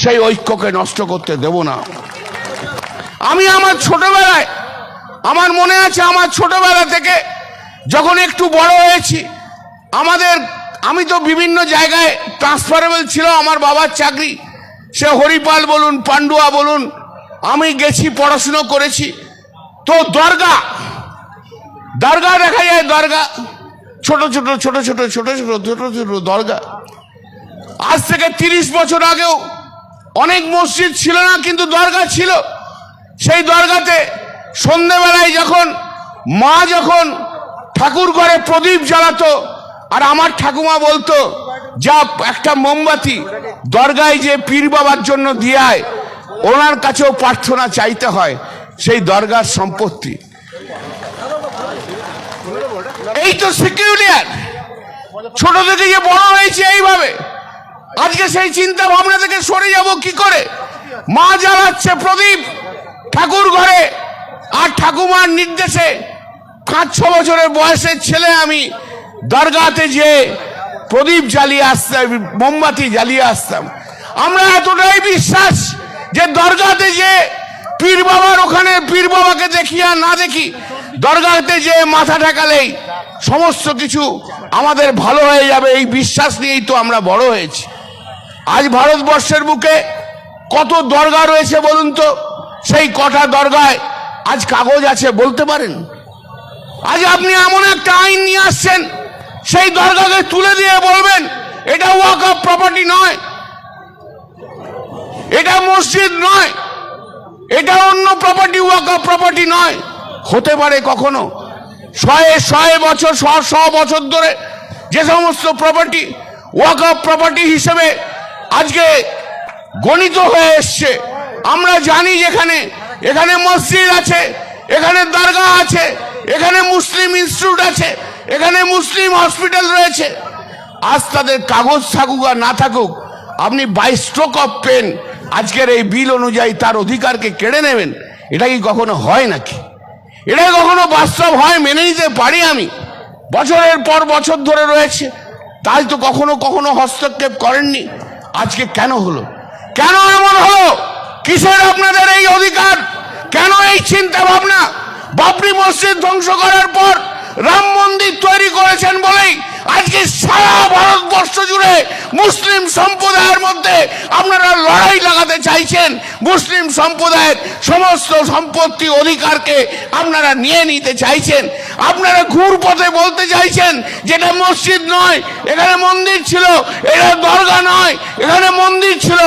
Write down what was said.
সেই ঐক্যকে নষ্ট করতে দেব না। আমি আমার ছোটবেলায়, আমার মনে আছে, আমার ছোটবেলা থেকে যখন একটু বড় হয়েছি, আমি তো বিভিন্ন জায়গায় ট্রান্সফারেবল ছিল আমার বাবার চাকরি, সে হরিপাল বলুন, পান্ডুয়া বলুন, আমি গেছি, পড়াশুনো করেছি। তো দরগা দেখা যায়, দরগা ছোট ছোট ছোট ছোট ছোট ছোট ছোট ছোট দরগা। আজ থেকে 30 বছর আগেও অনেক মসজিদ ছিল না, কিন্তু দরগা ছিল। সেই দরগাতে সন্ধ্যেবেলায় মা যখন ঠাকুর ঘরে প্রদীপ জ্বালাতো, আর আমার ঠাকুমা বলতো, যা একটা মোমবাতি দরগায় যে পীর বাবার জন্য দিয়ে আয়, ওনার কাছেও প্রার্থনা চাইতে হয়, সেই দরগার সম্পত্তি। এই তো সিকিউরিয়ার, ছোট থেকে যে বড় হয়েছে এইভাবে, আজকে সেই চিন্তা ভাবনা থেকে সরে যাব কি করে? মা জ্বালাচ্ছে প্রদীপ ঠাকুর ঘরে, আর ঠাকুমার নির্দেশে 5-6 বছরের বয়সের ছেলে আমি দরগাতে যে প্রদীপ জ্বালিয়ে আসতাম, মোমবাতি জ্বালিয়ে আসতাম। আমরা এতটাই বিশ্বাস যে দরগাতে যে পীর বাবার, ওখানে পীর বাবাকে দেখি আর না দেখি, দরগাতে যে মাথা ঠেকালেই সমস্ত কিছু আমাদের ভালো হয়ে যাবে, এই বিশ্বাস নিয়েই তো আমরা বড় হয়েছি। আজ ভারতবর্ষের বুকে কত দরগা রয়েছে বলুন তো? সেই কটা দরগায় আজ কাগজ আছে বলতে পারেন? আজ আপনি এমন একটা আইন নিয়ে আসছেন, সেই দরগাকে তুলে দিয়ে বলবেন এটা ওয়াকফ প্রপার্টি নয়, এটা মসজিদ নয়, এটা অন্য প্রপার্টি, ওয়াকফ প্রপার্টি নয়। হতে পারে কখনো 100 বছর 100 বছর ধরে যে সমস্ত প্রপার্টি ওয়াকফ প্রপার্টি হিসেবে আজকে গণিত হয়ে এসছে, আমরা জানি এখানে মসজিদ আছে, এখানে দরগা আছে, এখানে মুসলিম ইনস্টিটিউট আছে, এখানে মুসলিম হসপিটাল রয়েছে। আজ তাদের কাগজ থাকুক আর না থাকুক, আপনি বাই স্ট্রোক অফ পেন আজকের এই বিল অনুযায়ী তার অধিকারকে কেড়ে নেবেন, এটা কি কখনো হয় নাকি? এটা কখনো বাস্তব হয়? মেনে নিতে পারি আমি? বছরের পর বছর ধরে রয়েছে, তাই তো কখনো কখনো হস্তক্ষেপ করেননি। আজকে কেন হলো? কেন এমন হলো? কিসের আপনাদের এই অধিকার? কেন এই চিন্তা ভাবনা? বাবরি মসজিদ ধ্বংস করার পর রাম মন্দির তৈরি করেছেন বলেই আজকে সারা ভারতবর্ষ জুড়ে মুসলিম সম্প্রদায়ের মধ্যে আপনারা লড়াই লাগাতে চাইছেন। মুসলিম সম্প্রদায়ের সমস্ত সম্পত্তি অধিকারকে আপনারা নিয়ে নিতে চাইছেন। আপনারা ঘুরপথে বলতে চাইছেন যেটা মসজিদ নয়, এখানে মন্দির ছিল, এটা দরগা নয়, এখানে মন্দির ছিল।